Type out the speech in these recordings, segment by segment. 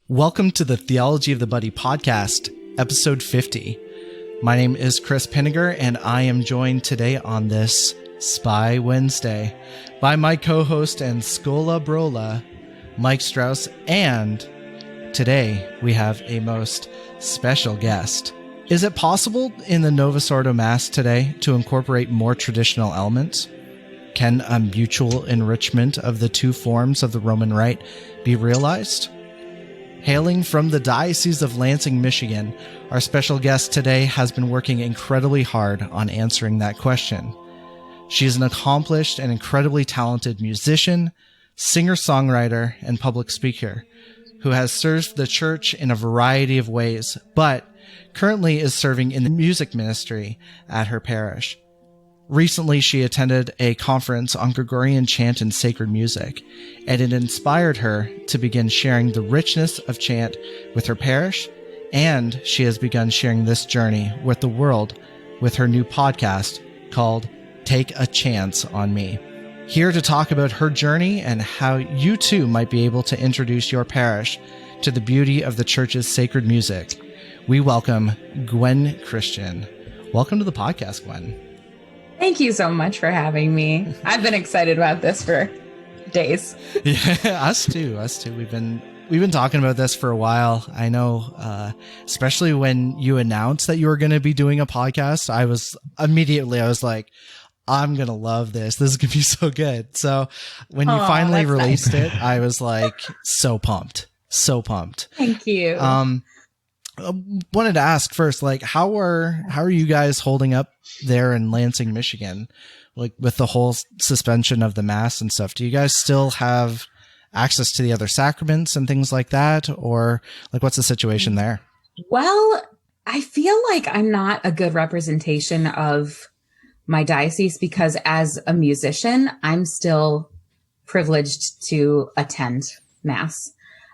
Welcome to the Theology of the Buddy podcast, episode 50. My name is Chris Pinniger, and I am joined today on this Spy Wednesday by my co-host and Scola Brola, Mike Strauss, and today we have a most special guest. Is it possible in the Novus Ordo Mass today to incorporate more traditional elements? Can a mutual enrichment of the two forms of the Roman Rite be realized? Hailing from the Diocese of Lansing, Michigan, our special guest today has been working incredibly hard on answering that question. She is an accomplished and incredibly talented musician, singer-songwriter, and public speaker who has served the church in a variety of ways, but currently is serving in the music ministry at her parish. Recently, she attended a conference on Gregorian chant and sacred music, and it inspired her to begin sharing the richness of chant with her parish, and she has begun sharing this journey with the world with her new podcast called Take a Chance on Me. Here to talk about her journey and how you too might be able to introduce your parish to the beauty of the church's sacred music, we welcome Gwen Christian. Welcome to the podcast, Gwen. Thank you so much for having me. I've been excited about this for days. Yeah, us too. We've been talking about this for a while. I know, especially when you announced that you were going to be doing a podcast, I was like, I'm going to love this. This is going to be so good. So when you finally released it, I was like, so pumped. Thank you. Wanted to ask first, like, how are you guys holding up there in Lansing, Michigan, like with the whole suspension of the Mass and stuff? Do you guys still have access to the other sacraments and things like that? Or like, what's the situation there? Well, I feel like I'm not a good representation of my diocese because as a musician, I'm still privileged to attend Mass.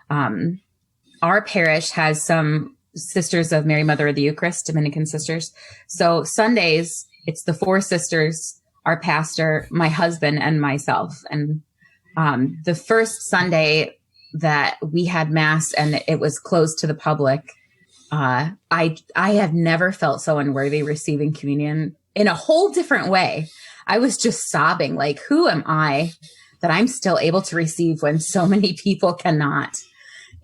Our parish has some Sisters of Mary, Mother of the Eucharist, Dominican sisters. So Sundays, it's the four sisters, our pastor, my husband, and myself. And the first Sunday that we had Mass and it was closed to the public, I have never felt so unworthy receiving communion in a whole different way. I was just sobbing, like, who am I that I'm still able to receive when so many people cannot?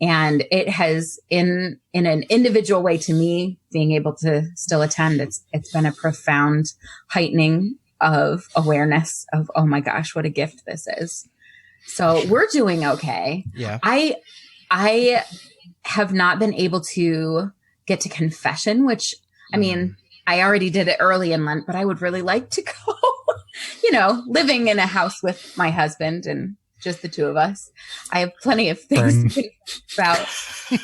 And it has, in an individual way to me, being able to still attend, it's been a profound heightening of awareness of, oh my gosh, what a gift this is. So we're doing okay. Yeah. I have not been able to get to confession, which, I mean, I already did it early in Lent, but I would really like to go, living in a house with my husband and just the two of us. I have plenty of things to about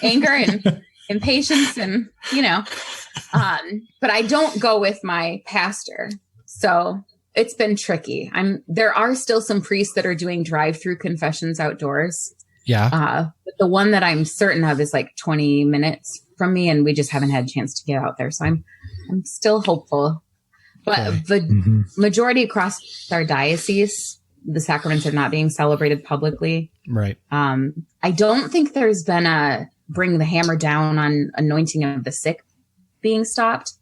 anger and impatience and, but I don't go with my pastor. So it's been tricky. There are still some priests that are doing drive-through confessions outdoors. Yeah. But the one that I'm certain of is like 20 minutes from me and we just haven't had a chance to get out there. So I'm still hopeful, but the majority across our diocese, the sacraments are not being celebrated publicly. Right. I don't think there's been a bring the hammer down on anointing of the sick being stopped,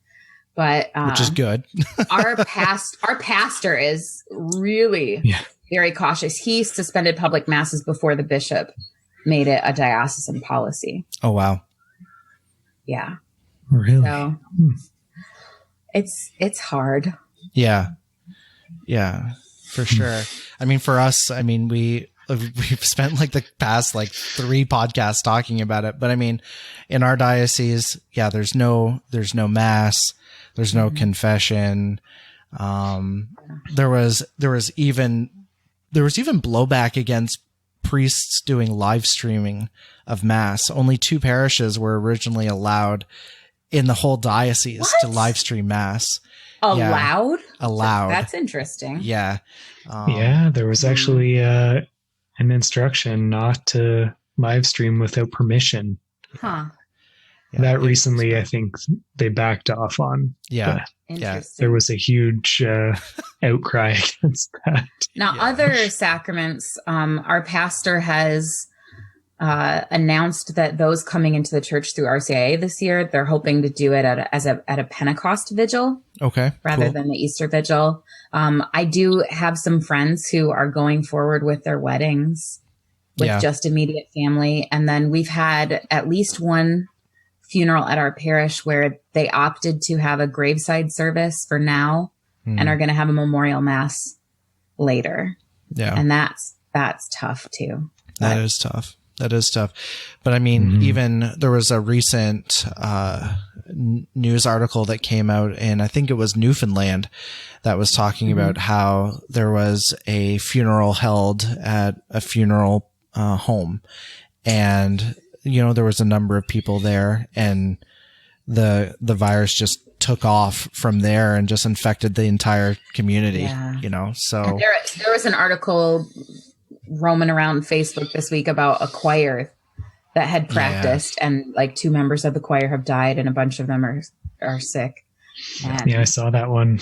but which is good. our pastor is really very cautious. He suspended public masses before the bishop made it a diocesan policy. Oh, wow. Yeah. Really? So it's hard. Yeah. For sure. I mean, for us, we've spent like the past 3 podcasts talking about it, but I mean, in our diocese, there's no Mass, there's no confession. There was even blowback against priests doing live streaming of Mass. Only 2 parishes were originally allowed in the whole diocese to live stream Mass. Allowed? Allowed. That's interesting. Yeah. There was actually an instruction not to live stream without permission. Huh. That recently, I think they backed off on. Yeah. Interesting. There was a huge outcry against that. Now, other sacraments, our pastor has announced that those coming into the church through RCIA this year, they're hoping to do it at a Pentecost vigil. Okay. Rather cool. than the Easter vigil. I do have some friends who are going forward with their weddings with just immediate family. And then we've had at least one funeral at our parish where they opted to have a graveside service for now and are going to have a memorial mass later. Yeah. And that's tough too. That is tough. But I mean, even there was a recent news article that came out in, I think it was Newfoundland, that was talking about how there was a funeral held at a funeral home. And, there was a number of people there, and the virus just took off from there and just infected the entire community, so. And there was an article roaming around Facebook this week about a choir that had practiced and like 2 members of the choir have died and a bunch of them are sick. And, I saw that one.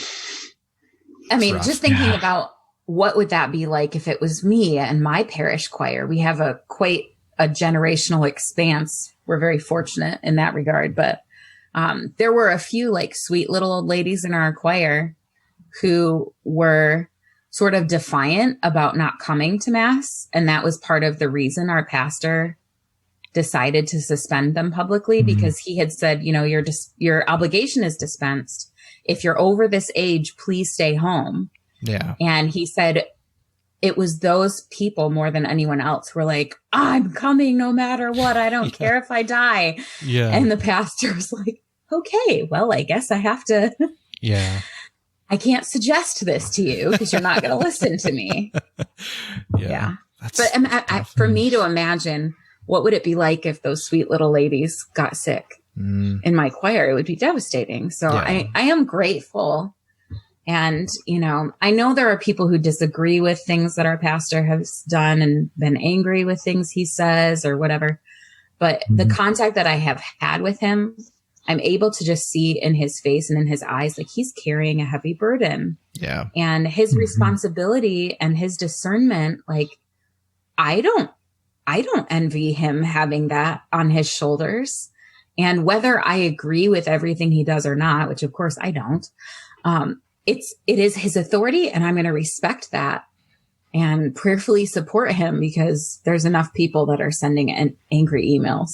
I mean, just thinking about what would that be like if it was me and my parish choir. We have quite a generational expanse. We're very fortunate in that regard, but there were a few like sweet little old ladies in our choir who were sort of defiant about not coming to mass. And that was part of the reason our pastor decided to suspend them publicly, because he had said, your obligation is dispensed. If you're over this age, please stay home. Yeah. And he said it was those people more than anyone else who were like, I'm coming no matter what. I don't care if I die. Yeah. And the pastor was like, okay, well, I guess I have to. Yeah. I can't suggest this to you because you're not going to listen to me. Yeah. But for me to imagine, what would it be like if those sweet little ladies got sick in my choir? It would be devastating. So I am grateful. And, I know there are people who disagree with things that our pastor has done and been angry with things he says or whatever. But the contact that I have had with him, I'm able to just see in his face and in his eyes, like he's carrying a heavy burden. Yeah. And his responsibility and his discernment, like I don't envy him having that on his shoulders. And whether I agree with everything he does or not, which of course I don't, it is his authority, and I'm going to respect that and prayerfully support him because there's enough people that are sending angry emails,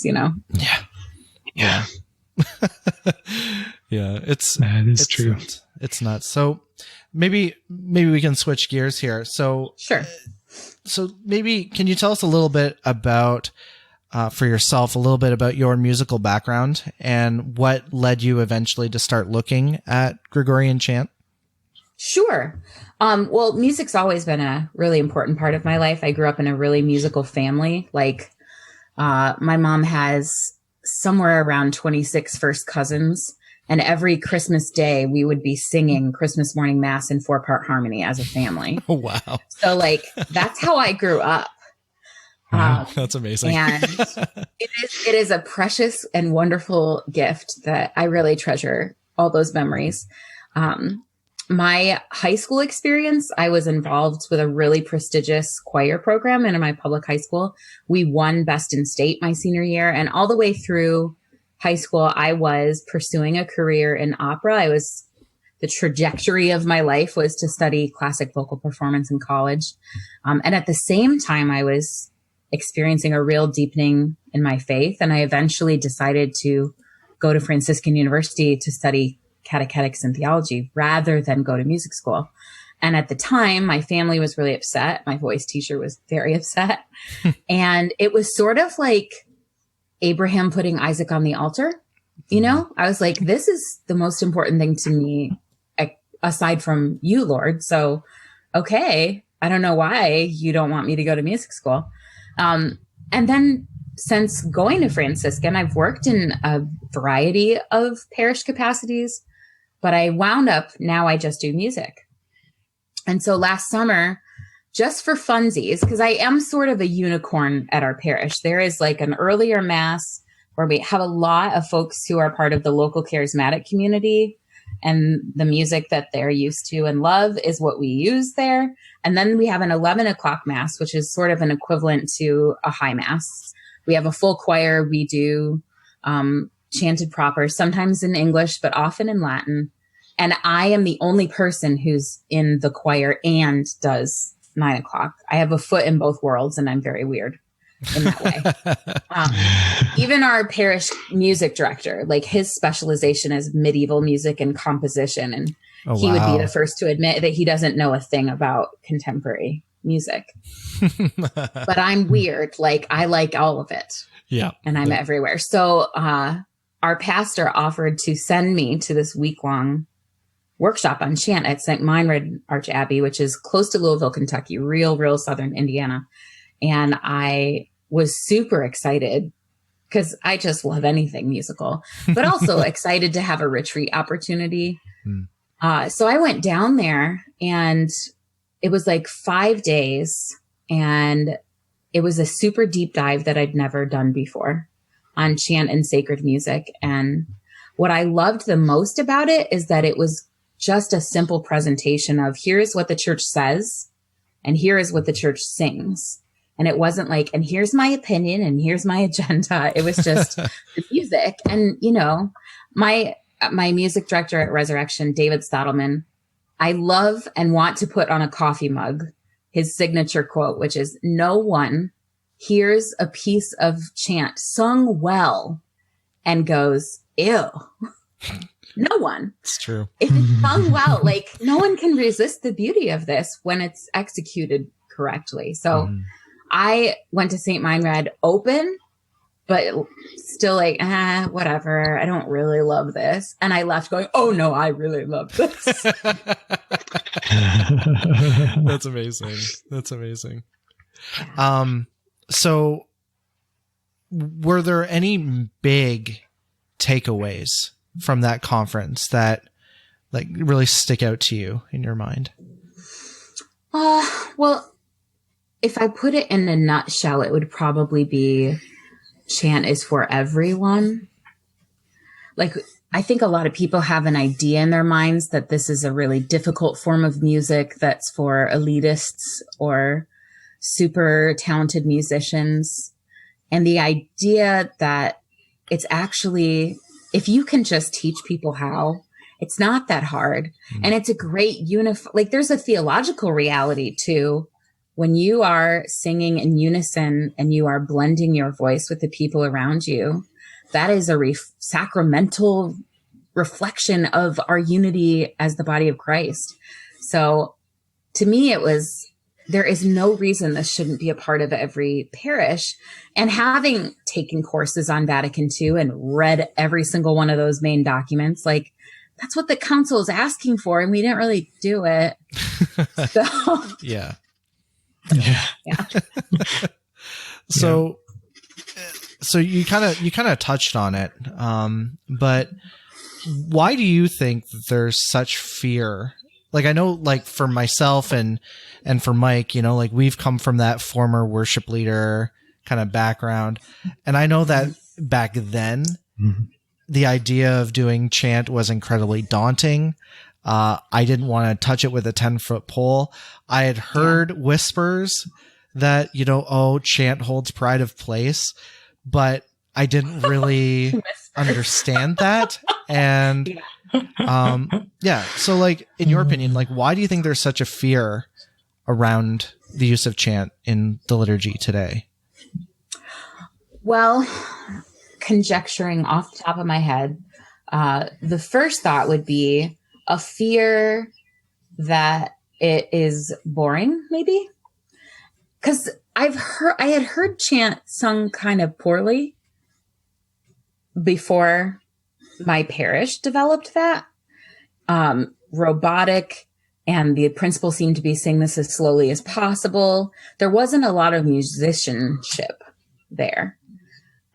Yeah. Yeah, it's true. It's nuts. So maybe we can switch gears here. So sure. So maybe can you tell us a little bit about for yourself, a little bit about your musical background and what led you eventually to start looking at Gregorian chant? Sure. Well, music's always been a really important part of my life. I grew up in a really musical family. Like my mom has somewhere around 26 first cousins. And every Christmas day, we would be singing Christmas morning mass in 4-part harmony as a family. Oh, wow. So like, that's how I grew up. That's amazing. And it is a precious and wonderful gift that I really treasure all those memories. My high school experience, I was involved with a really prestigious choir program in my public high school. We won best in state my senior year, and all the way through high school, I was pursuing a career in opera. The trajectory of my life was to study classic vocal performance in college. And at the same time, I was experiencing a real deepening in my faith. And I eventually decided to go to Franciscan University to study catechetics and theology rather than go to music school. And at the time, my family was really upset. My voice teacher was very upset. And it was sort of like Abraham putting Isaac on the altar. I was like, this is the most important thing to me aside from you, Lord. So, okay, I don't know why you don't want me to go to music school. And then since going to Franciscan, I've worked in a variety of parish capacities, but I wound up, now I just do music. And so last summer, just for funsies, because I am sort of a unicorn at our parish, there is like an earlier mass where we have a lot of folks who are part of the local charismatic community, and the music that they're used to and love is what we use there. And then we have an 11 o'clock mass, which is sort of an equivalent to a high mass. we have a full choir. We do chanted proper, sometimes in English, but often in Latin. And I am the only person who's in the choir and does 9 o'clock. I have a foot in both worlds, and I'm very weird in that way. Even our parish music director, like his specialization is medieval music and composition. And he would be the first to admit that he doesn't know a thing about contemporary music. But I'm weird. Like, I like all of it. Yeah. And I'm everywhere. So our pastor offered to send me to this week-long workshop on chant at St. Meinrad Archabbey, which is close to Louisville, Kentucky, real southern Indiana. And I was super excited because I just love anything musical, but also excited to have a retreat opportunity. So I went down there, and it was like 5 days, and it was a super deep dive that I'd never done before on chant and sacred music. And what I loved the most about it is that it was just a simple presentation of here's what the church says, and here is what the church sings. And it wasn't like, and here's my opinion, and here's my agenda. It was just the music. And, you know, my music director at Resurrection, David Stottleman, I love and want to put on a coffee mug his signature quote, which is, "No one hears a piece of chant sung well and goes, ew." No one. It's true. If it's sung well, like, no one can resist the beauty of this when it's executed correctly. So I went to St. Meinrad open, but still like, whatever. I don't really love this. And I left going, oh no, I really love this. That's amazing. That's amazing. So were there any big takeaways from that conference that like really stick out to you in your mind? Well, if I put it in a nutshell, it would probably be chant is for everyone. Like, I think a lot of people have an idea in their minds that this is a really difficult form of music that's for elitists or super talented musicians. And the idea that it's actually, if you can just teach people how, it's not that hard. And it's a great like there's a theological reality too. When you are singing in unison and you are blending your voice with the people around you, that is a sacramental reflection of our unity as the body of Christ. So to me, there is no reason this shouldn't be a part of every parish. And having taken courses on Vatican II and read every single one of those main documents, like, that's what the council is asking for, and we didn't really do it. So Yeah. So you kind of touched on it, but why do you think that there's such fear? Like, I know, like, for myself and for Mike, you know, like, we've come from that former worship leader kind of background, and I know that back then, the idea of doing chant was incredibly daunting. I didn't want to touch it with a 10-foot pole. I had heard whispers that, you know, chant holds pride of place, but I didn't really understand that. And, so, like, in your opinion, like, why do you think there's such a fear around the use of chant in the liturgy today? Well, conjecturing off the top of my head, the first thought would be a fear that it is boring, maybe. Because I had heard chant sung kind of poorly before my parish developed that. Robotic, and the principal seemed to be saying this as slowly as possible. There wasn't a lot of musicianship there.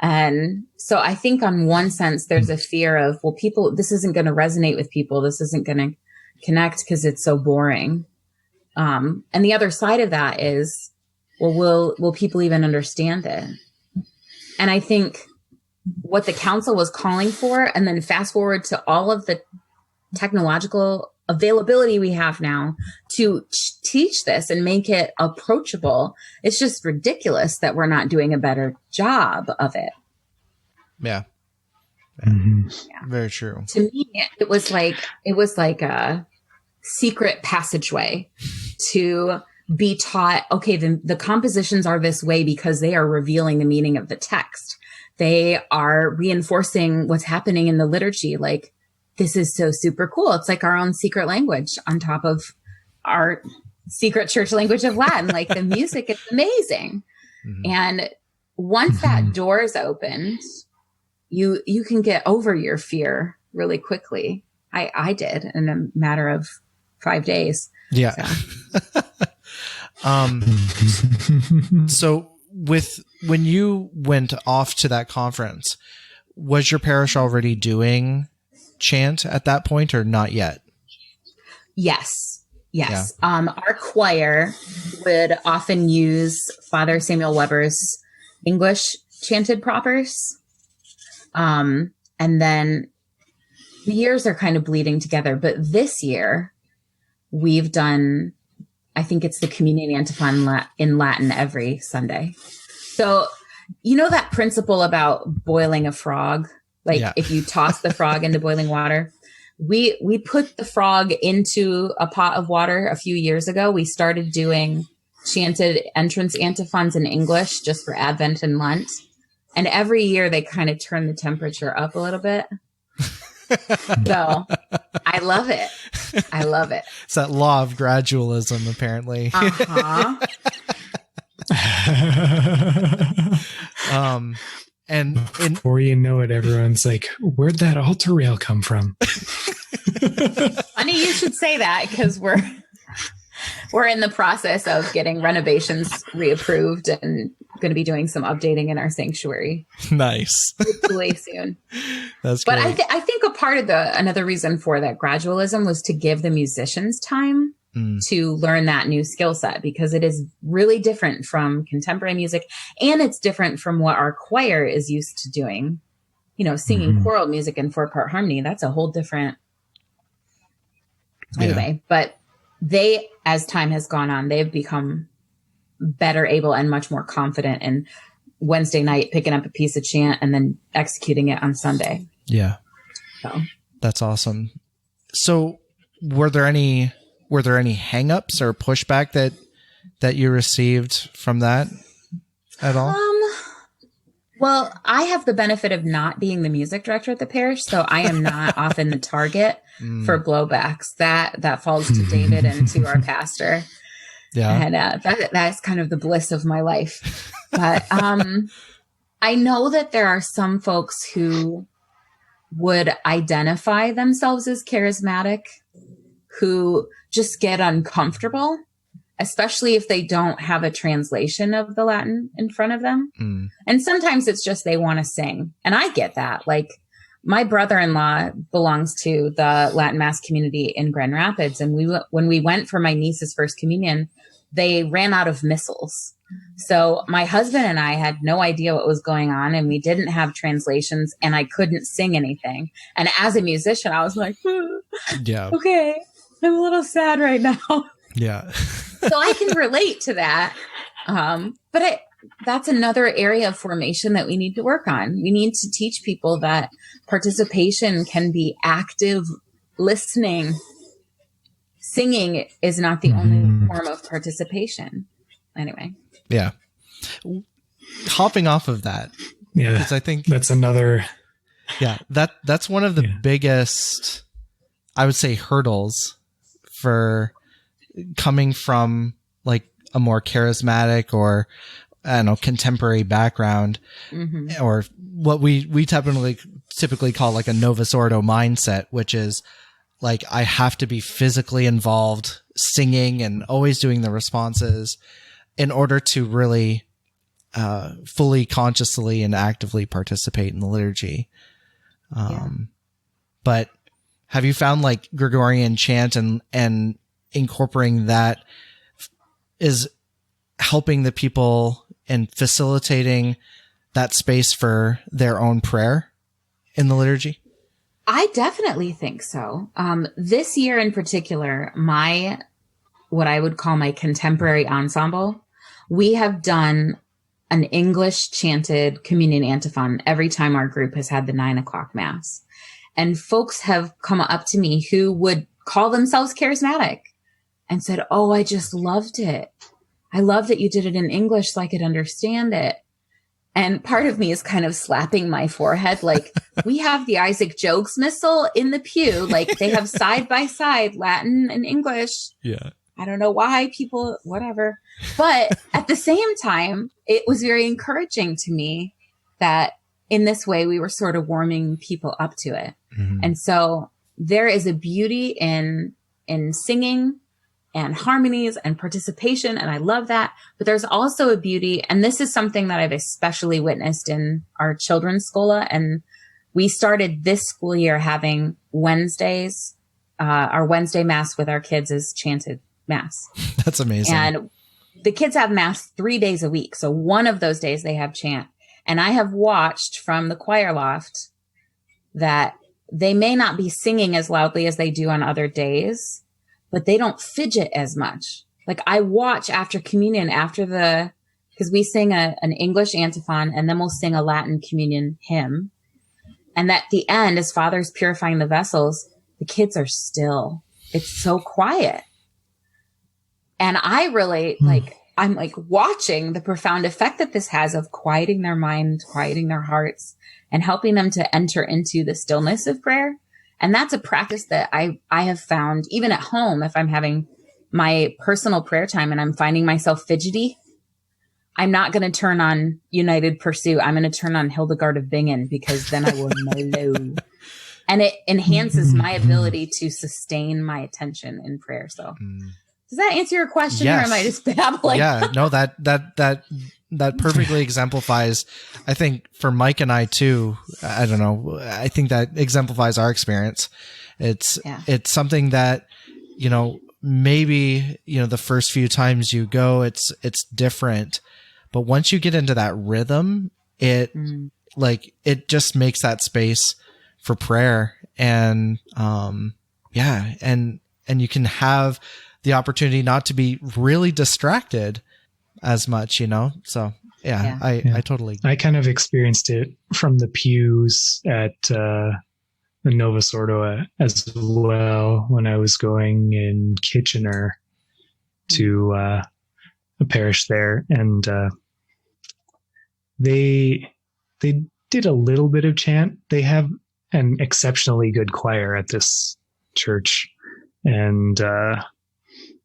And so I think on one sense, there's a fear of, well, this isn't going to resonate with people. This isn't going to connect because it's so boring. And the other side of that is, well, will people even understand it? And I think what the council was calling for, and then fast forward to all of the technological availability we have now to teach this and make it approachable. It's just ridiculous that we're not doing a better job of it. Yeah. Mm-hmm. Yeah. Very true. To me, it was like a secret passageway to be taught, okay, the compositions are this way because they are revealing the meaning of the text. They are reinforcing what's happening in the liturgy. Like, this is so super cool. It's like our own secret language on top of our secret church language of Latin. Like, the music is amazing. Mm-hmm. And once that door is opened, you can get over your fear really quickly. I did in a matter of 5 days. Yeah. So when you went off to that conference, was your parish already doing chant at that point or not yet? Yes. Yeah. Our choir would often use Father Samuel Weber's English chanted propers. And then the years are kind of bleeding together, but this year we've done, I think it's the communion antiphon in Latin every Sunday. So, you know that principle about boiling a frog? Like, if you toss the frog into boiling water, we put the frog into a pot of water a few years ago. We started doing chanted entrance antiphons in English just for Advent and Lent. And every year they kind of turn the temperature up a little bit. So I love it. I love it. It's that law of gradualism, apparently. Uh-huh. And before you know it, everyone's like, where'd that altar rail come from? Funny you should say that, because we're in the process of getting renovations reapproved and going to be doing some updating in our sanctuary. Nice. Hopefully soon. That's but great. I think a part of another reason for that gradualism was to give the musicians time to learn that new skill set, because it is really different from contemporary music, and it's different from what our choir is used to doing. You know, singing choral music in 4-part harmony, that's a whole different. Anyway, but they, as time has gone on, they've become better able and much more confident in Wednesday night picking up a piece of chant and then executing it on Sunday. Yeah. So that's awesome. So were there any hangups or pushback that you received from that at all? Well, I have the benefit of not being the music director at the parish, so I am not often the target for blowbacks. That falls to David and to our pastor. Yeah. And that's kind of the bliss of my life. But I know that there are some folks who would identify themselves as charismatic who just get uncomfortable, especially if they don't have a translation of the Latin in front of them. And sometimes it's just they want to sing. And I get that. Like, my brother-in-law belongs to the Latin Mass community in Grand Rapids. And when we went for my niece's first communion, they ran out of missals. So my husband and I had no idea what was going on, and we didn't have translations, and I couldn't sing anything. And as a musician, I was like, okay, I'm a little sad right now. Yeah. So I can relate to that. But that's another area of formation that we need to work on. We need to teach people that participation can be active listening. Singing is not the only form of participation. Anyway. Yeah. Hopping off of that. Yeah. Because I think that's another. Yeah. That's one of the biggest, I would say, hurdles for coming from like a more charismatic or, I don't know, contemporary background, or what we typically call like a Novus Ordo mindset, which is like, I have to be physically involved, singing and always doing the responses in order to really fully, consciously, and actively participate in the liturgy. But have you found like Gregorian chant and incorporating that is helping the people and facilitating that space for their own prayer in the liturgy? I definitely think so. This year in particular, what I would call my contemporary ensemble, we have done an English chanted communion antiphon every time our group has had the 9:00 mass. And folks have come up to me who would call themselves charismatic and said, "Oh, I just loved it. I love that you did it in English so I could understand it." And part of me is kind of slapping my forehead. Like, we have the Isaac Jogues Missal in the pew. Like, they have side by side Latin and English. Yeah. I don't know why people, whatever. But at the same time, it was very encouraging to me that in this way, we were sort of warming people up to it. Mm-hmm. And so there is a beauty in singing and harmonies and participation. And I love that. But there's also a beauty. And this is something that I've especially witnessed in our children's schola. And we started this school year having Wednesdays. Our Wednesday mass with our kids is chanted mass. That's amazing. And the kids have mass 3 days a week. So one of those days they have chant. And I have watched from the choir loft that they may not be singing as loudly as they do on other days, but they don't fidget as much. Like, I watch after communion, because we sing an English antiphon and then we'll sing a Latin communion hymn. And at the end, as Father's purifying the vessels, the kids are still. It's so quiet. And I really I'm watching the profound effect that this has of quieting their mind, quieting their hearts, and helping them to enter into the stillness of prayer. And that's a practice that I have found even at home. If I'm having my personal prayer time and I'm finding myself fidgety, I'm not going to turn on United Pursuit. I'm going to turn on Hildegard of Bingen, because then I will know. And it enhances my ability to sustain my attention in prayer. So does that answer your question? Yes. Or am I just babbling? Yeah, no, that perfectly exemplifies, I think, for Mike and I too. I don't know. I think that exemplifies our experience. It's something that, maybe, the first few times you go, it's different, but once you get into that rhythm, it just makes that space for prayer. And, and you can have the opportunity not to be really distracted as much, So I totally. I kind of experienced it from the pews at the Novus Ordo as well when I was going in Kitchener to a parish there, and they did a little bit of chant. They have an exceptionally good choir at this church, and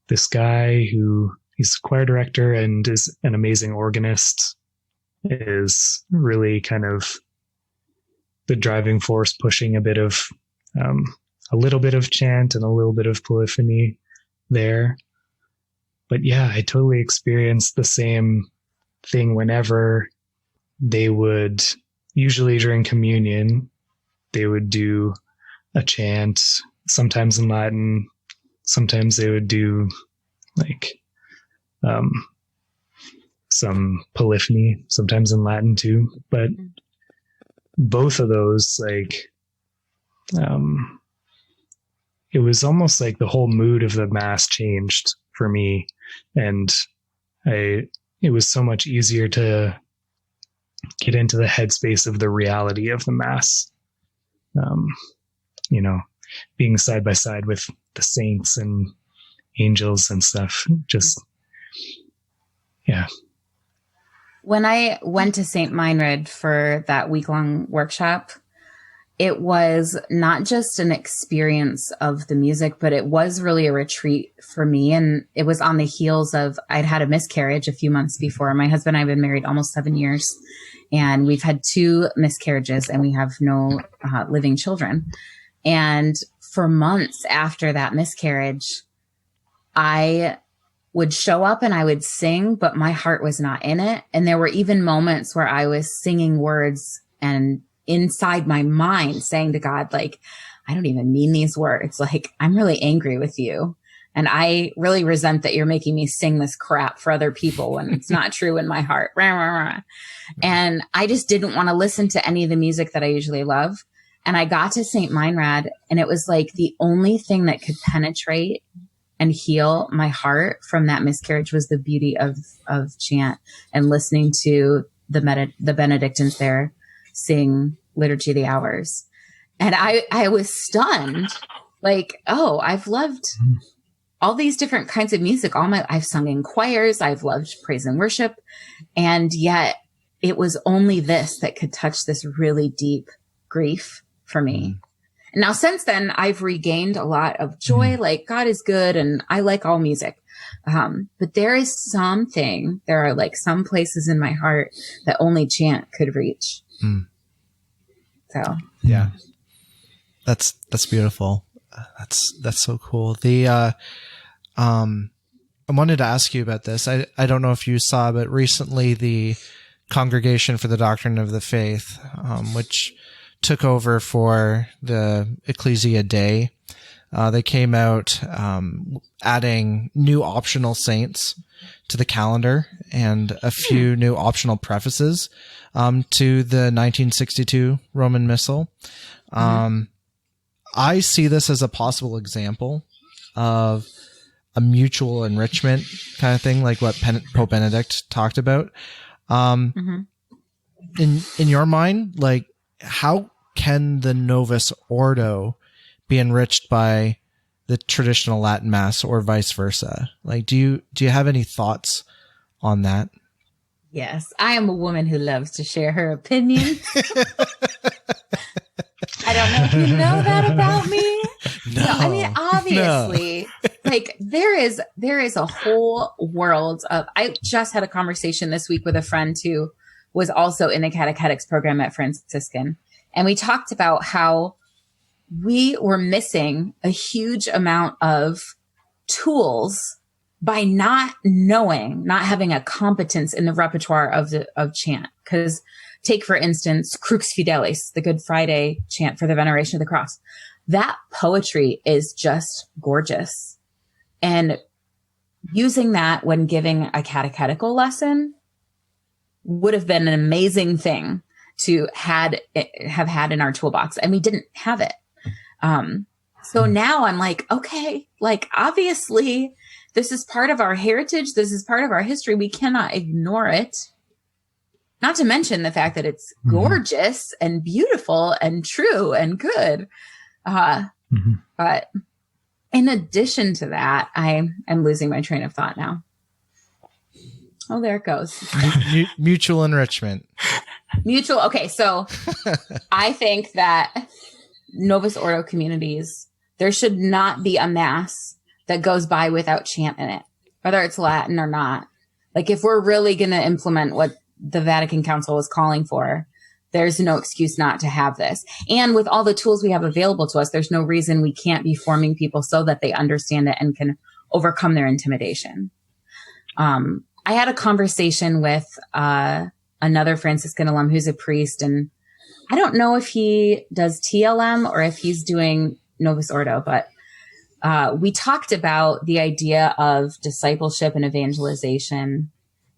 this guy he's choir director and is an amazing organist, is really kind of the driving force, pushing a little bit of chant and a little bit of polyphony there. But yeah, I totally experienced the same thing whenever they would, usually during communion, they would do a chant, sometimes in Latin, sometimes they would do some polyphony, sometimes in Latin too. But both of those, it was almost like the whole mood of the mass changed for me. And it was so much easier to get into the headspace of the reality of the mass. Being side by side with the saints and angels and stuff. Just, yeah. When I went to St. Meinrad for that week-long workshop, it was not just an experience of the music, but it was really a retreat for me. And it was on the heels of, I'd had a miscarriage a few months before. My husband and I have been married almost 7 years, and we've had 2 miscarriages, and we have no living children. And for months after that miscarriage, I would show up and I would sing, but my heart was not in it. And there were even moments where I was singing words and inside my mind saying to God, I don't even mean these words. I'm really angry with you. And I really resent that you're making me sing this crap for other people when it's not true in my heart. And I just didn't want to listen to any of the music that I usually love. And I got to St. Meinrad, and it was like the only thing that could penetrate and heal my heart from that miscarriage was the beauty of chant and listening to the Benedictines there sing Liturgy of the Hours. And I was stunned, like, oh, I've loved all these different kinds of music. I've sung in choirs. I've loved praise and worship. And yet it was only this that could touch this really deep grief for me. And now since then, I've regained a lot of joy. Like, God is good and I like all music. But there are like some places in my heart that only chant could reach. So, yeah, that's beautiful. That's so cool. I wanted to ask you about this. I don't know if you saw, but recently the Congregation for the Doctrine of the Faith, which took over for the Ecclesia Day, they came out adding new optional saints to the calendar and a few new optional prefaces to the 1962 Roman Missal. I see this as a possible example of a mutual enrichment kind of thing, like what Pope Benedict talked about. In your mind, like, how can the Novus Ordo be enriched by the traditional Latin Mass or vice versa? Like, do you have any thoughts on that? Yes, I am a woman who loves to share her opinion. I don't know if you know that about me. No, I mean, obviously, like there is a whole world of, I just had a conversation this week with a friend who was also in the catechetics program at Franciscan. And we talked about how we were missing a huge amount of tools by not having a competence in the repertoire of chant. Because take, for instance, Crux Fidelis, the Good Friday chant for the veneration of the cross. That poetry is just gorgeous. And using that when giving a catechetical lesson would have been an amazing thing to have had in our toolbox. And we didn't have it. So now I'm like, okay, like obviously this is part of our heritage. This is part of our history. We cannot ignore it. Not to mention the fact that it's gorgeous and beautiful and true and good. But in addition to that, I am losing my train of thought now. Oh, there it goes. Mutual enrichment. Okay, so I think that Novus Ordo communities, there should not be a mass that goes by without chant in it, whether it's Latin or not. Like if we're really going to implement what the Vatican Council was calling for, there's no excuse not to have this. And with all the tools we have available to us, there's no reason we can't be forming people so that they understand it and can overcome their intimidation. I had a conversation with another Franciscan alum who's a priest, and I don't know if he does TLM or if he's doing Novus Ordo, but we talked about the idea of discipleship and evangelization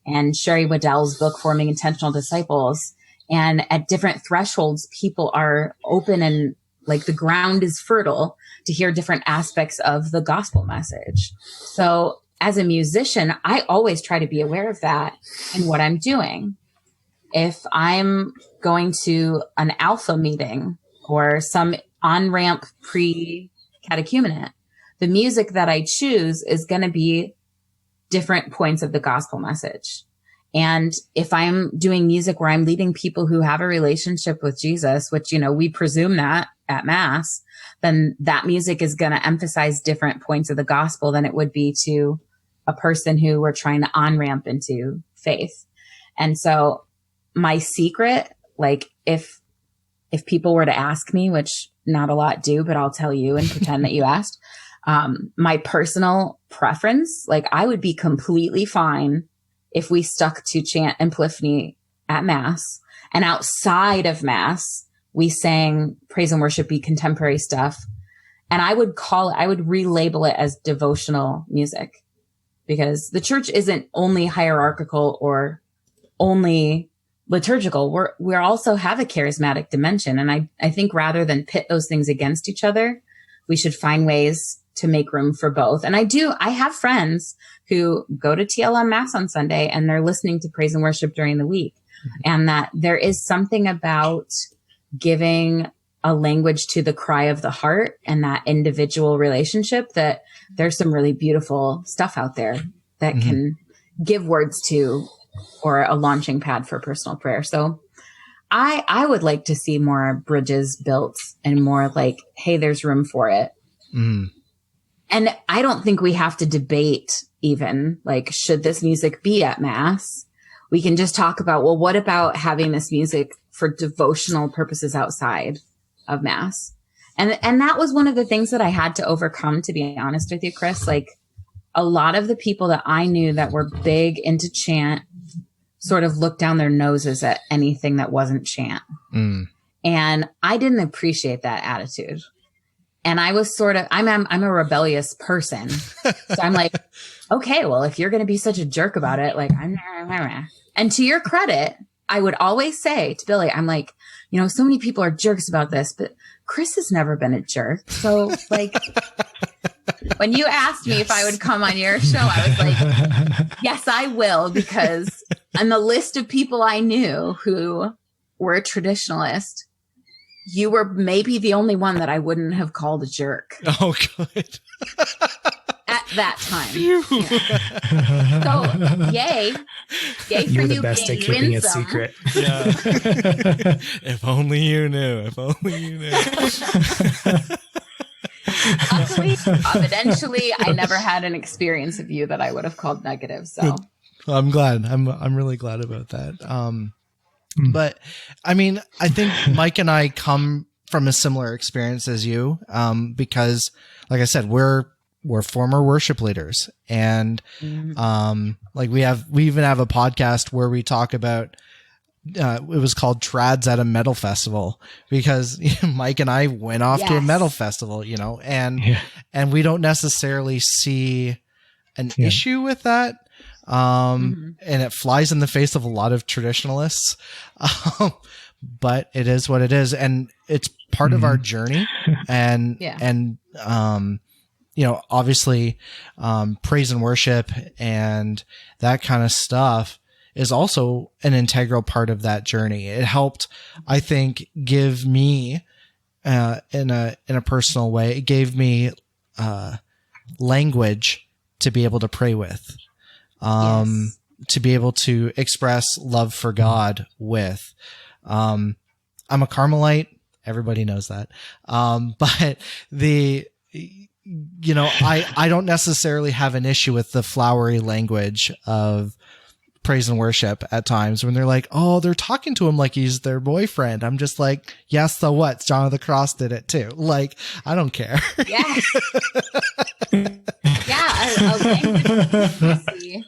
and Sherry Waddell's book, Forming Intentional Disciples. And at different thresholds, people are open and like the ground is fertile to hear different aspects of the gospel message. So as a musician, I always try to be aware of that in what I'm doing. If I'm going to an alpha meeting or some on-ramp pre-catechumenate, the music that I choose is going to be different points of the gospel message. And if I'm doing music where I'm leading people who have a relationship with Jesus, which, we presume that at Mass, then that music is going to emphasize different points of the gospel than it would be to a person who we're trying to on-ramp into faith. And so my secret, like if people were to ask me, which not a lot do, but I'll tell you and pretend that you asked, my personal preference, like I would be completely fine if we stuck to chant and polyphony at Mass, and outside of Mass, we sang praise and worship, contemporary stuff. And I would relabel it as devotional music, because the church isn't only hierarchical or only liturgical. We also have a charismatic dimension. And I think rather than pit those things against each other, we should find ways to make room for both. And I have friends who go to TLM Mass on Sunday and they're listening to praise and worship during the week. And that there is something about giving a language to the cry of the heart and that individual relationship that there's some really beautiful stuff out there that can give words to, or a launching pad for personal prayer. So I would like to see more bridges built and more like, hey, there's room for it. And I don't think we have to debate even like, should this music be at Mass? We can just talk about, well, what about having this music for devotional purposes outside of Mass? And that was one of the things that I had to overcome, to be honest with you, Chris. Like a lot of the people that I knew that were big into chant sort of looked down their noses at anything that wasn't chant. And I didn't appreciate that attitude. And I was sort of, I'm a rebellious person. So I'm like, okay, well, if you're going to be such a jerk about it, like and to your credit, I would always say to Billy, I'm like, you know, so many people are jerks about this, but Chris has never been a jerk. So like, when you asked me if I would come on your show, I was like, yes, I will, because on the list of people I knew who were a traditionalist, you were maybe the only one that I wouldn't have called a jerk. Oh, good. At that time. Yeah. So, yay for You're you the best being at keeping it winsome. secret. Yeah. If only you knew. If only you knew. Luckily, evidentially, I never had an experience of you that I would have called negative. So Well, I'm glad. I'm really glad about that. But I mean, I think Mike and I come from a similar experience as you, because like I said, we're former worship leaders, and like we even have a podcast where we talk about it was called Trads at a Metal Festival, because Mike and I went off to a metal festival, you know, and we don't necessarily see an issue with that. And it flies in the face of a lot of traditionalists. But it is what it is. And it's part of our journey. And, you know, obviously, praise and worship and that kind of stuff is also an integral part of that journey. It helped, I think, give me, in a personal way, it gave me, language to be able to pray with. To be able to express love for God with. I'm a Carmelite. Everybody knows that. But you know, I don't necessarily have an issue with the flowery language of praise and worship at times when they're like, oh, they're talking to him like he's their boyfriend. I'm just like, yeah, so what? John of the Cross did it too. Like, I don't care. Yes. A language of intimacy.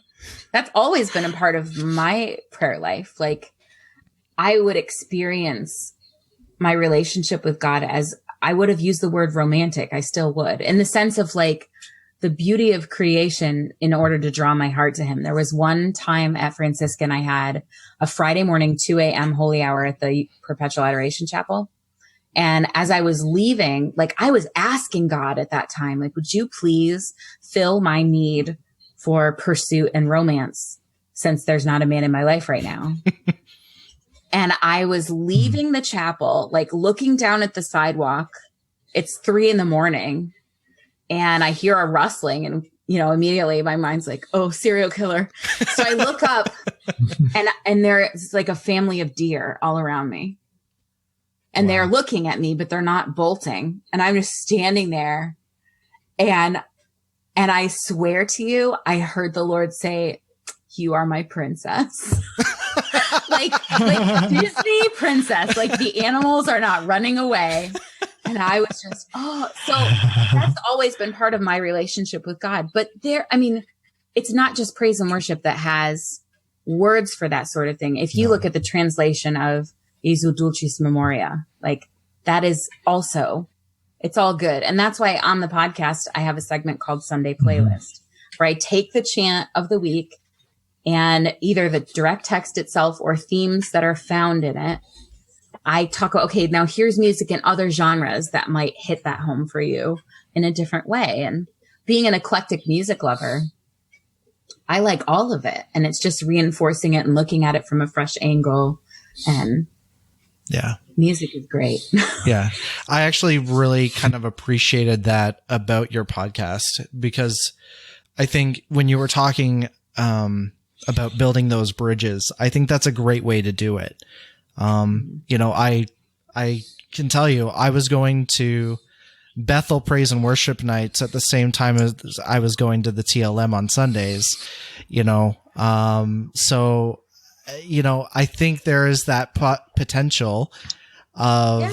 That's always been a part of my prayer life. Like, I would experience my relationship with God as I would have used the word romantic. I still would, in the sense of like the beauty of creation in order to draw my heart to him. There was one time at Franciscan, I had a Friday morning, 2 a.m. holy hour at the Perpetual Adoration Chapel. And as I was leaving, like I was asking God at that time, like, would you please fill my need for pursuit and romance, since there's not a man in my life right now. And I was leaving the chapel, like looking down at the sidewalk. It's 3 a.m. and I hear a rustling, and, you know, immediately my mind's like, oh, serial killer. So I look up and there's like a family of deer all around me, and they're looking at me, but they're not bolting. And I'm just standing there, and I swear to you, I heard the Lord say, you are my princess. like Disney princess, like the animals are not running away. And I was just, so that's always been part of my relationship with God. But it's not just praise and worship that has words for that sort of thing. If you look at the translation of Jesu Dulcis Memoria, like that is also, it's all good. And that's why on the podcast, I have a segment called Sunday Playlist, where I take the chant of the week and either the direct text itself or themes that are found in it. I talk about, okay, now here's music in other genres that might hit that home for you in a different way. And being an eclectic music lover, I like all of it. And it's just reinforcing it and looking at it from a fresh angle. And yeah, music is great. Yeah. I actually really kind of appreciated that about your podcast, because I think when you were talking about building those bridges, I think that's a great way to do it. You know, I can tell you, I was going to Bethel Praise and Worship nights at the same time as I was going to the TLM on Sundays, you know. So, you know, I think there is that potential of,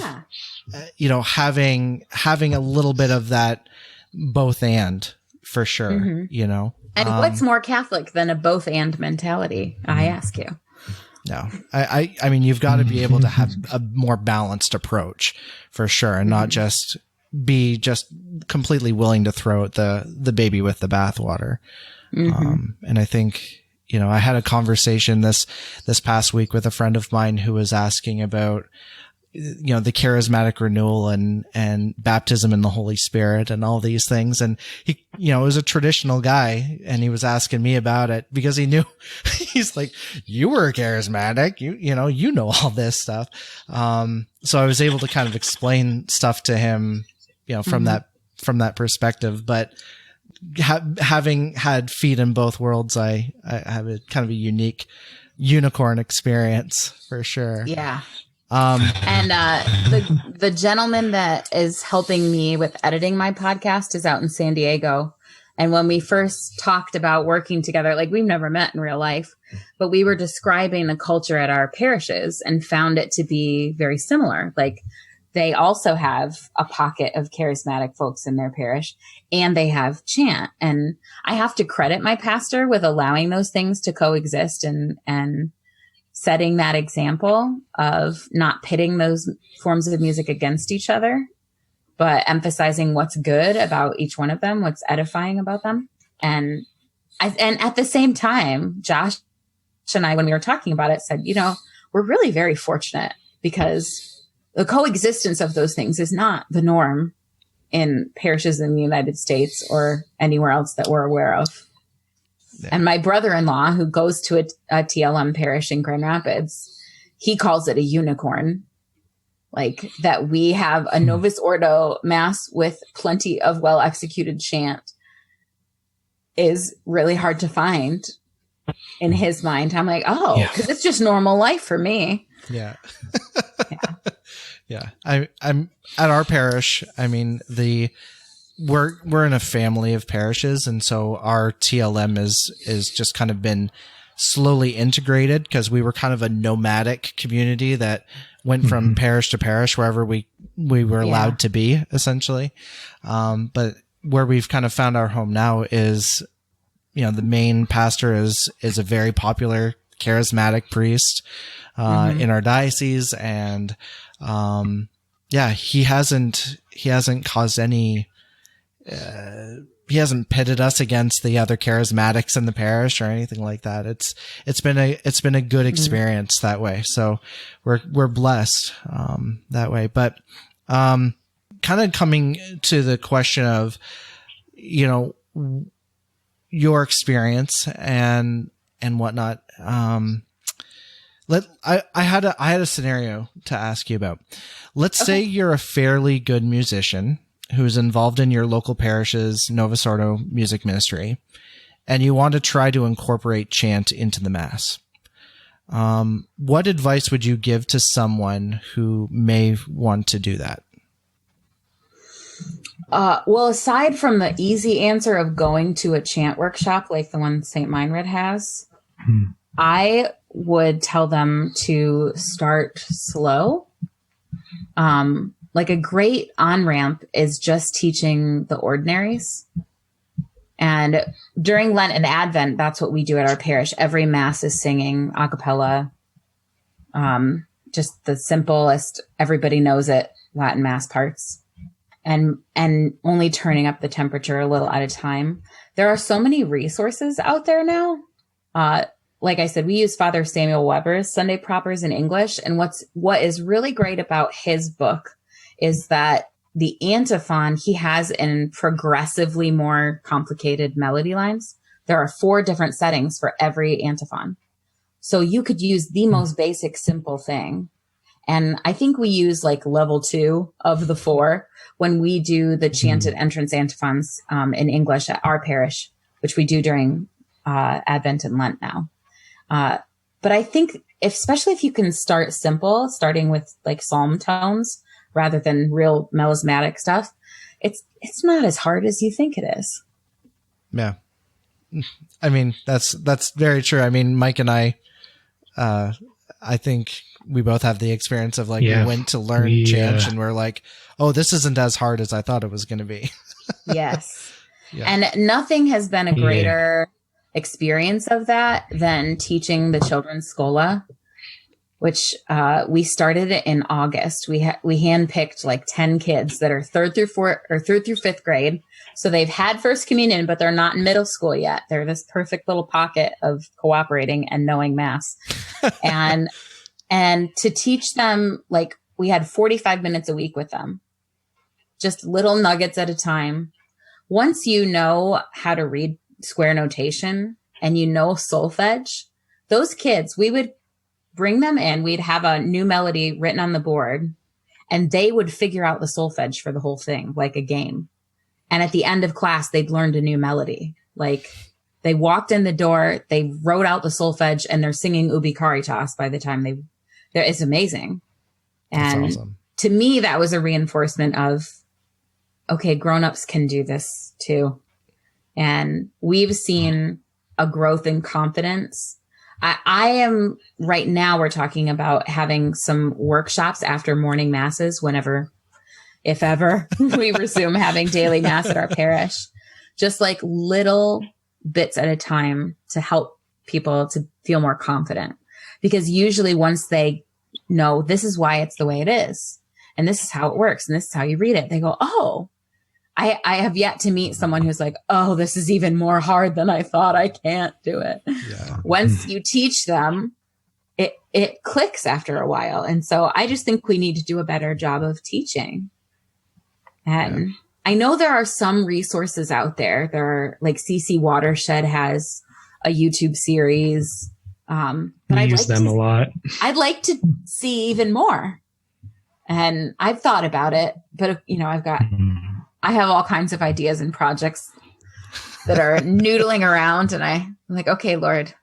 you know, having a little bit of that both and, for sure, you know. And what's more Catholic than a both and mentality? I ask you. No, I mean, you've got to be able to have a more balanced approach, for sure, and not just be just completely willing to throw out the baby with the bathwater. And I think, you know, I had a conversation this past week with a friend of mine who was asking about, you know, the charismatic renewal and baptism in the Holy Spirit and all these things. And he, you know, was a traditional guy, and he was asking me about it because he knew, he's like, you were charismatic, you know all this stuff. So I was able to kind of explain stuff to him, you know, from that perspective. But having had feet in both worlds, I have a kind of a unique unicorn experience, for sure. Yeah. And the gentleman that is helping me with editing my podcast is out in San Diego. And when we first talked about working together, like, we've never met in real life, but we were describing the culture at our parishes and found it to be very similar. Like, they also have a pocket of charismatic folks in their parish, and they have chant. And I have to credit my pastor with allowing those things to coexist and setting that example of not pitting those forms of music against each other, but emphasizing what's good about each one of them, what's edifying about them. And at the same time, Josh and I, when we were talking about it, said, you know, we're really very fortunate because the coexistence of those things is not the norm in parishes in the United States or anywhere else that we're aware of. Yeah. And my brother-in-law, who goes to a TLM parish in Grand Rapids, he calls it a unicorn. Like, that we have a Novus Ordo mass with plenty of well-executed chant is really hard to find in his mind. I'm like, oh, because it's just normal life for me. Yeah. Yeah. I'm at our parish. I mean, we're in a family of parishes, and so our TLM is just kind of been slowly integrated, because we were kind of a nomadic community that went from parish to parish wherever we were allowed to be, essentially. But where we've kind of found our home now is, you know, the main pastor is a very popular charismatic priest in our diocese, and he hasn't caused any. He hasn't pitted us against the other charismatics in the parish or anything like that. It's been a good experience that way. So we're blessed that way. But kind of coming to the question of, you know, your experience and whatnot. I had a scenario to ask you about. Let's say you're a fairly good musician who's involved in your local parish's Novus Ordo music ministry, and you want to try to incorporate chant into the Mass. What advice would you give to someone who may want to do that? Well, aside from the easy answer of going to a chant workshop like the one St. Meinrad has, I would tell them to start slow. Like, a great on-ramp is just teaching the ordinaries. And during Lent and Advent, that's what we do at our parish. Every Mass is singing a cappella. Just the simplest, everybody knows it, Latin Mass parts. And only turning up the temperature a little at a time. There are so many resources out there now. like I said, we use Father Samuel Weber's Sunday Propers in English. And what is really great about his book is that the antiphon he has in progressively more complicated melody lines. There are 4 different settings for every antiphon. So you could use the most basic, simple thing. And I think we use like level 2 of the 4 when we do the chanted entrance antiphons in English at our parish, which we do during Advent and Lent now. But I think especially if you can start simple, starting with like psalm tones rather than real melismatic stuff, it's not as hard as you think it is. Yeah. I mean, that's very true. I mean, Mike and I think we both have the experience of like, we went to learn chant and we're like, oh, this isn't as hard as I thought it was going to be. Yes. Yeah. And nothing has been a greater experience of that than teaching the children's schola, which we started in August. We handpicked like 10 kids that are 3rd through 5th grade. So they've had first communion, but they're not in middle school yet. They're this perfect little pocket of cooperating and knowing mass. And to teach them, like we had 45 minutes a week with them, just little nuggets at a time. Once you know how to read square notation and you know solfege, those kids, we would bring them in. We'd have a new melody written on the board and they would figure out the solfege for the whole thing, like a game. And at the end of class, they'd learned a new melody. Like they walked in the door, they wrote out the solfege and they're singing Ubi Caritas by the time it's amazing. And awesome. To me, that was a reinforcement of, okay, grownups can do this too. And we've seen a growth in confidence. I am right now, we're talking about having some workshops after morning masses whenever, if ever, we resume having daily mass at our parish, just like little bits at a time to help people to feel more confident. Because usually once they know this is why it's the way it is, and this is how it works, and this is how you read it, they go, oh, I have yet to meet someone who's like, oh, this is even more hard than I thought. I can't do it. Yeah. Once you teach them, it clicks after a while. And so I just think we need to do a better job of teaching. And I know there are some resources out there. There are like CC Watershed has a YouTube series. But I use them a lot. I'd like to see even more. And I've thought about it, but I have all kinds of ideas and projects that are noodling around. And I'm like, okay, Lord,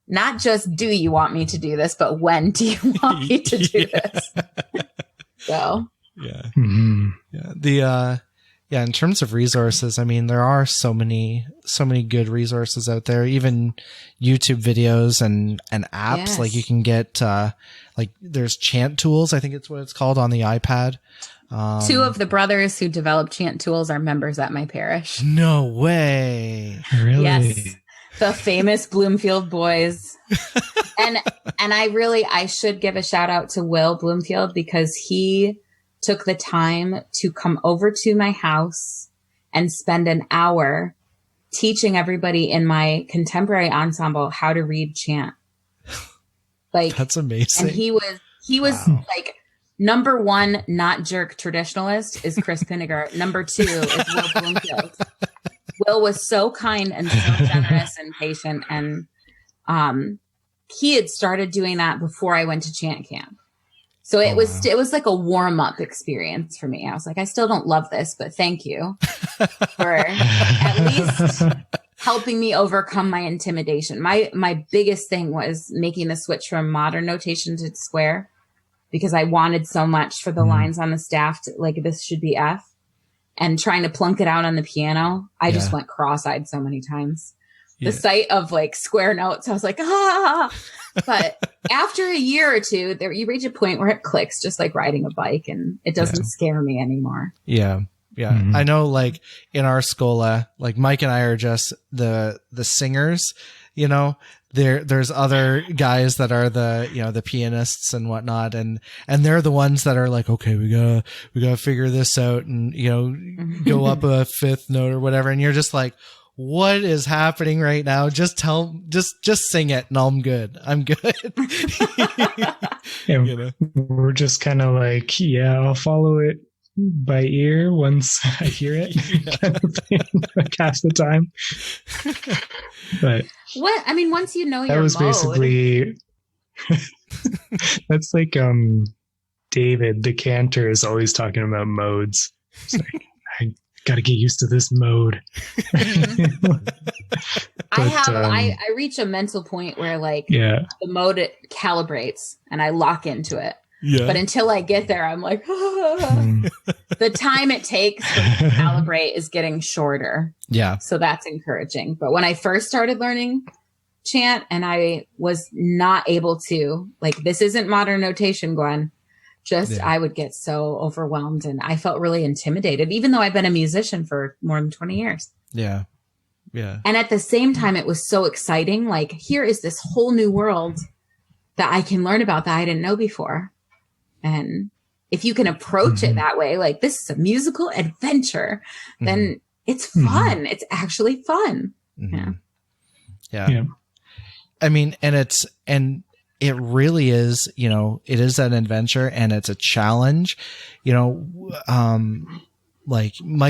not just do you want me to do this, but when do you want me to do this? So. Yeah. Mm-hmm. Yeah. In terms of resources, I mean, there are so many good resources out there, even YouTube videos and apps. Yes. Like you can get, like there's Chant Tools. I think it's what it's called on the iPad. 2 of the brothers who developed Chant Tools are members at my parish. No way. Really? Yes. The famous Bloomfield boys. And I should give a shout out to Will Bloomfield because he took the time to come over to my house and spend an hour teaching everybody in my contemporary ensemble how to read chant. Like that's amazing. And he was like, number 1, not jerk traditionalist is Chris Pinniger. Number 2 is Will Bloomfield. Will was so kind and so generous and patient. And he had started doing that before I went to chant camp. So it was like a warm up experience for me. I was like, I still don't love this, but thank you for at least helping me overcome my intimidation. My biggest thing was making the switch from modern notation to square because I wanted so much for the lines on the staff to, like, this should be F, and trying to plunk it out on the piano. I just went cross-eyed so many times. The sight of like square notes, I was like, But after a year or two, you reach a point where it clicks, just like riding a bike, and it doesn't scare me anymore. Yeah. Yeah. Mm-hmm. I know, like in our schola, like Mike and I are just the singers, you know. There's other guys that are the pianists and whatnot, and they're the ones that are like, okay, we gotta figure this out and, go up a 5th note or whatever. And you're just like, what is happening right now? Just sing it and I'm good. I'm good. Yeah, we're just kind of like, yeah, I'll follow it by ear once I hear it, kind of thing, like half the time. But once you know that your was mode, basically that's like David the cantor is always talking about modes. It's like, I got to get used to this mode. I reach a mental point where the mode it calibrates and I lock into it. Yeah. But until I get there, I'm like, the time it takes to calibrate is getting shorter. Yeah. So that's encouraging. But when I first started learning chant and I was not able to, this isn't modern notation, Gwen. I would get so overwhelmed and I felt really intimidated, even though I've been a musician for more than 20 years. Yeah. Yeah. And at the same time, it was so exciting. Here is this whole new world that I can learn about that I didn't know before. And if you can approach it that way, this is a musical adventure, then it's fun. It's actually fun. Yeah. I mean, and it really is, it is an adventure and it's a challenge, Mike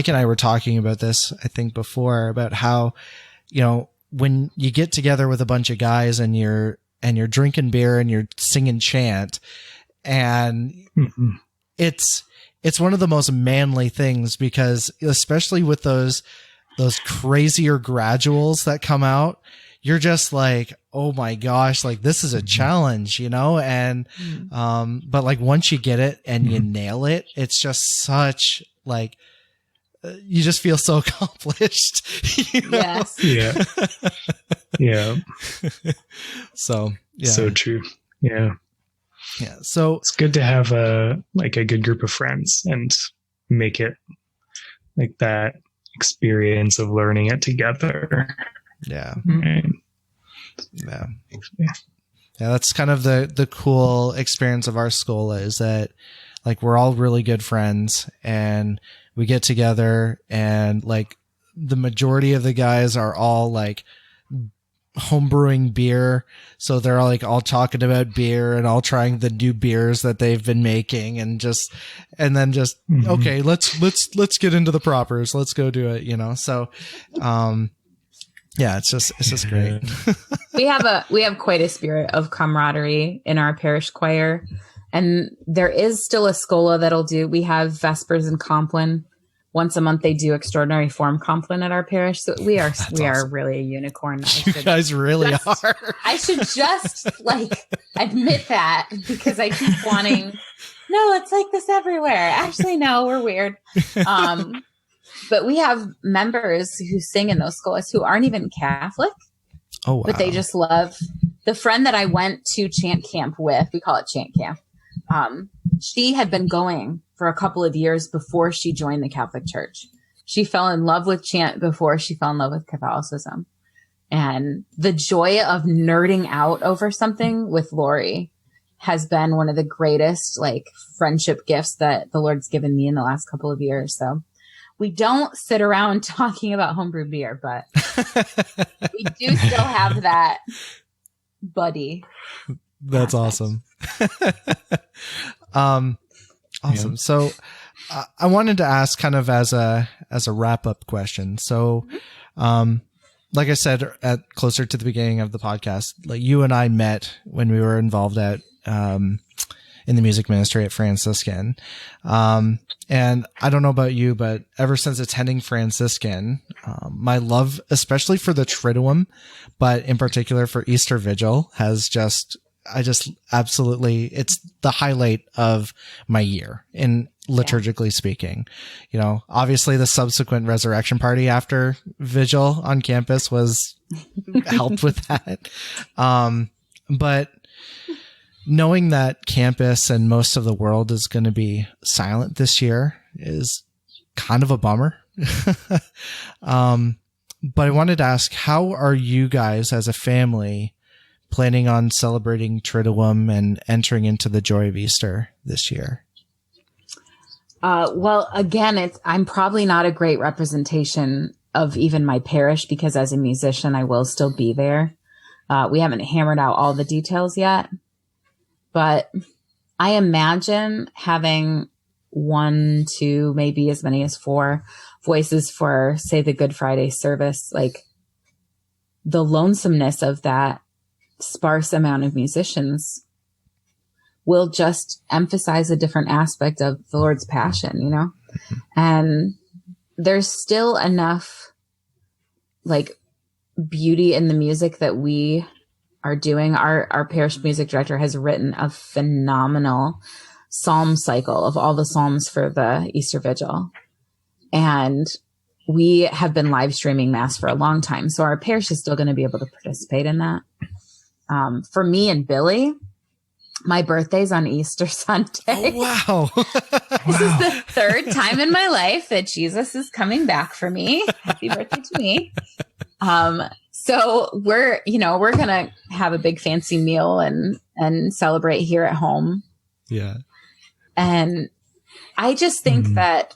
and I were talking about this, I think before, about how, when you get together with a bunch of guys and you're drinking beer and you're singing chant, and it's one of the most manly things, because especially with those crazier graduals that come out, you're just like, oh my gosh, this is a challenge, and but once you get it and you nail it, it's just such you just feel so accomplished. Yes. Yeah. Yeah. So true. Yeah. Yeah. So it's good to have a good group of friends and make it that experience of learning it together. Yeah. Right. Yeah. Yeah. That's kind of the cool experience of our school, is that we're all really good friends and we get together and the majority of the guys are all homebrewing beer. So they're all talking about beer and all trying the new beers that they've been making and then okay, let's get into the propers. Let's go do it, So, yeah, it's just great. We have quite a spirit of camaraderie in our parish choir, and there is still a Scola we have Vespers and Compline. Once a month they do extraordinary form Compline at our parish. So we are awesome. Really a unicorn. You guys really are. I should just admit that, because I keep wanting, no, it's like this everywhere. Actually, no, we're weird. But we have members who sing in those schools who aren't even Catholic. Oh, wow. But they just love. The friend that I went to chant camp with, we call it chant camp. She had been going for a couple of years before she joined the Catholic Church. She fell in love with chant before she fell in love with Catholicism. And the joy of nerding out over something with Lori has been one of the greatest friendship gifts that the Lord's given me in the last couple of years. So we don't sit around talking about homebrew beer, but we do still have that buddy. That's awesome. Awesome. Yeah. So I wanted to ask kind of as a wrap up question. So, like I said, closer to the beginning of the podcast, you and I met when we were involved in the music ministry at Franciscan. And I don't know about you, but ever since attending Franciscan, my love, especially for the Triduum, but in particular for Easter Vigil, absolutely, it's the highlight of my year in liturgically speaking. Obviously the subsequent resurrection party after Vigil on campus helped with that. But knowing that campus and most of the world is going to be silent this year is kind of a bummer. But I wanted to ask, how are you guys as a family planning on celebrating Triduum and entering into the joy of Easter this year? Well, again, I'm probably not a great representation of even my parish, because as a musician, I will still be there. We haven't hammered out all the details yet, but I imagine having 1, 2, maybe as many as 4 voices for, say, the Good Friday service, like the lonesomeness of that sparse amount of musicians will just emphasize a different aspect of the Lord's passion, you know? And there's still enough like beauty in the music that we are doing. Our parish music director has written a phenomenal psalm cycle of all the psalms for the Easter Vigil. And we have been live streaming Mass for a long time. So our parish is still going to be able to participate in that. For me and Billy, my birthday's on Easter Sunday. Oh, wow. This is the 3rd time in my life that Jesus is coming back for me. Happy birthday to me. So we're going to have a big fancy meal and celebrate here at home. Yeah. And I just think that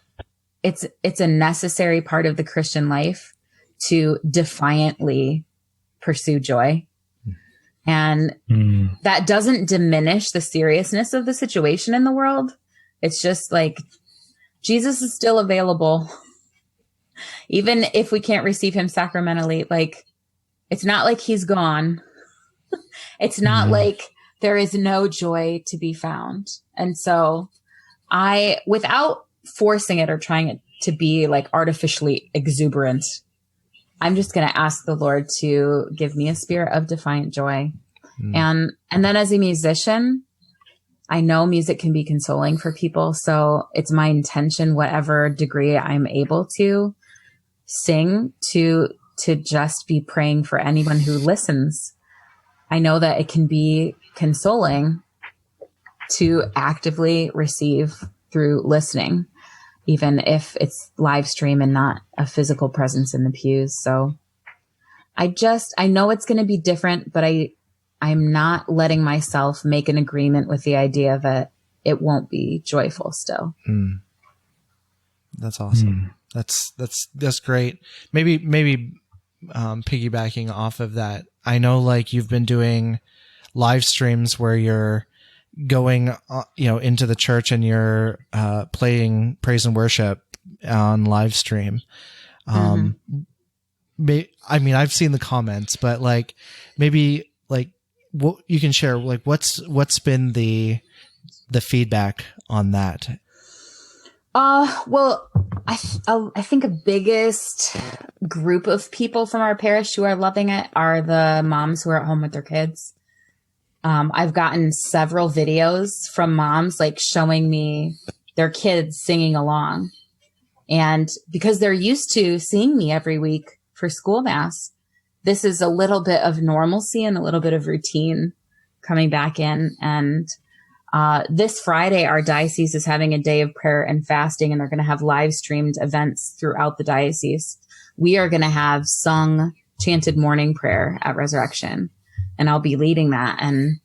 it's a necessary part of the Christian life to defiantly pursue joy. And that doesn't diminish the seriousness of the situation in the world. It's just like Jesus is still available. Even if we can't receive him sacramentally, like it's not like he's gone. It's not like there is no joy to be found. And so without forcing it or trying it to be like artificially exuberant, I'm just going to ask the Lord to give me a spirit of defiant joy. And then as a musician, I know music can be consoling for people. So it's my intention, whatever degree I'm able to sing, to just be praying for anyone who listens. I know that it can be consoling to actively receive through listening, even if it's live stream and not a physical presence in the pews. So I know it's going to be different, but I'm not letting myself make an agreement with the idea that it won't be joyful still. That's awesome. That's great. Maybe piggybacking off of that, I know like you've been doing live streams where you're going, into the church and you're playing praise and worship on live stream. I mean, I've seen the comments, but like maybe like what you can share, like what's been the feedback on that? Well, I think a biggest group of people from our parish who are loving it are the moms who are at home with their kids. I've gotten several videos from moms like showing me their kids singing along. And because they're used to seeing me every week for school Mass, this is a little bit of normalcy and a little bit of routine coming back in. And this Friday, our diocese is having a day of prayer and fasting, and they're going to have live streamed events throughout the diocese. We are going to have sung, chanted morning prayer at Resurrection, and I'll be leading that. And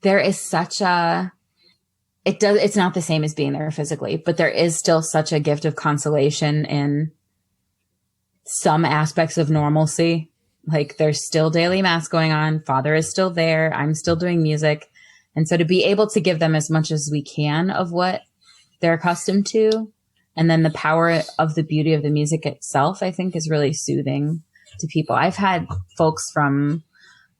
there is such it's not the same as being there physically, but there is still such a gift of consolation in some aspects of normalcy. Like there's still daily Mass going on. Father is still there. I'm still doing music. And so to be able to give them as much as we can of what they're accustomed to, and then the power of the beauty of the music itself, I think is really soothing to people. I've had folks from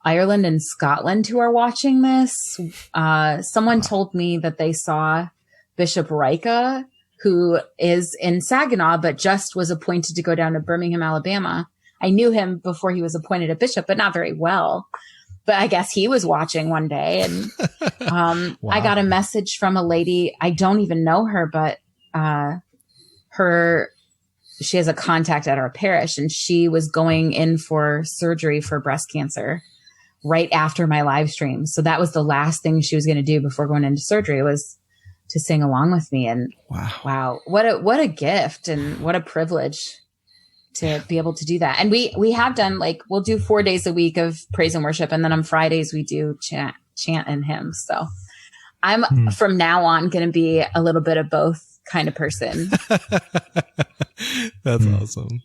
Ireland and Scotland who are watching this. Someone told me that they saw Bishop Rika, who is in Saginaw, but just was appointed to go down to Birmingham, Alabama. I knew him before he was appointed a bishop, but not very well. But I guess he was watching one day. And Wow. I got a message from a lady. I don't even know her, but she has a contact at our parish, and she was going in for surgery for breast cancer right after my live stream. So that was the last thing she was going to do before going into surgery, was to sing along with me. And wow, what a gift and what a privilege to be able to do that. And we have done, like, we'll do 4 days a week of praise and worship. And then on Fridays we do chant and hymns. So I'm from now on going to be a little bit of both kind of person. That's awesome.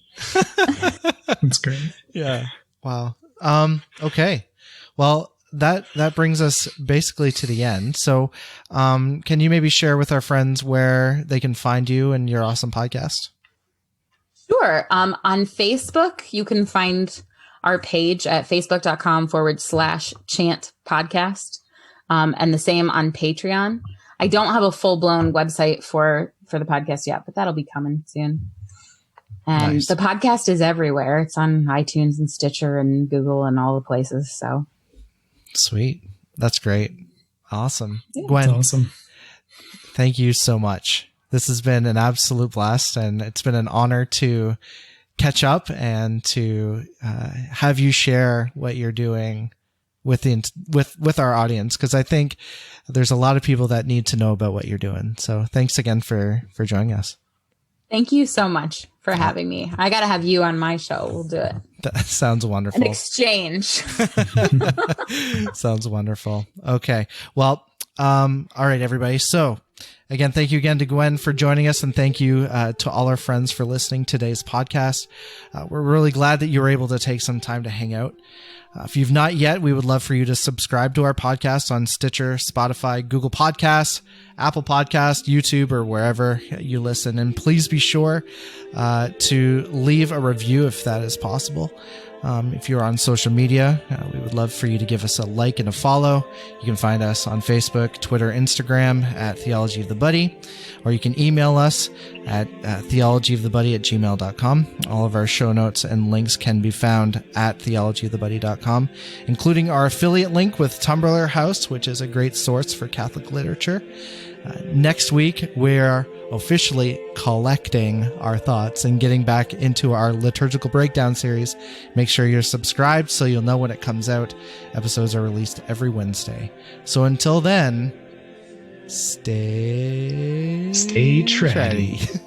That's great. Yeah. Wow. Okay. Well, that brings us basically to the end. So, can you maybe share with our friends where they can find you and your awesome podcast? Sure. On Facebook, you can find our page at facebook.com/Chant podcast. And the same on Patreon. I don't have a full-blown website for the podcast yet, but that'll be coming soon. And Nice. The podcast is everywhere. It's on iTunes and Stitcher and Google and all the places. So Sweet. That's great. Awesome. Yeah. Gwen, That's awesome. thank you so much. This has been an absolute blast, and it's been an honor to catch up and to have you share what you're doing with our audience, because I think there's a lot of people that need to know about what you're doing. So thanks again for joining us. thank you so much for having me. I got to have you on my show. We'll do it. That sounds wonderful. An exchange. Sounds wonderful. Okay. Well, all right, everybody. So again, thank you again to Gwen for joining us, and thank you to all our friends for listening to today's podcast. We're really glad that you were able to take some time to hang out. If you've not yet, we would love for you to subscribe to our podcast on Stitcher, Spotify, Google Podcasts, Apple Podcasts, YouTube, or wherever you listen. And please be sure to leave a review if that is possible. If you're on social media, we would love for you to give us a like and a follow. You can find us on Facebook, Twitter, Instagram at Theology of the Buddy, or you can email us at theologyofthebuddy@gmail.com. All of our show notes and links can be found at theologyofthebuddy.com, including our affiliate link with Tumblr House, which is a great source for Catholic literature. Next week, we're officially collecting our thoughts and getting back into our liturgical breakdown series. Make sure you're subscribed so you'll know when it comes out. Episodes are released every Wednesday. So until then, stay Stay trendy.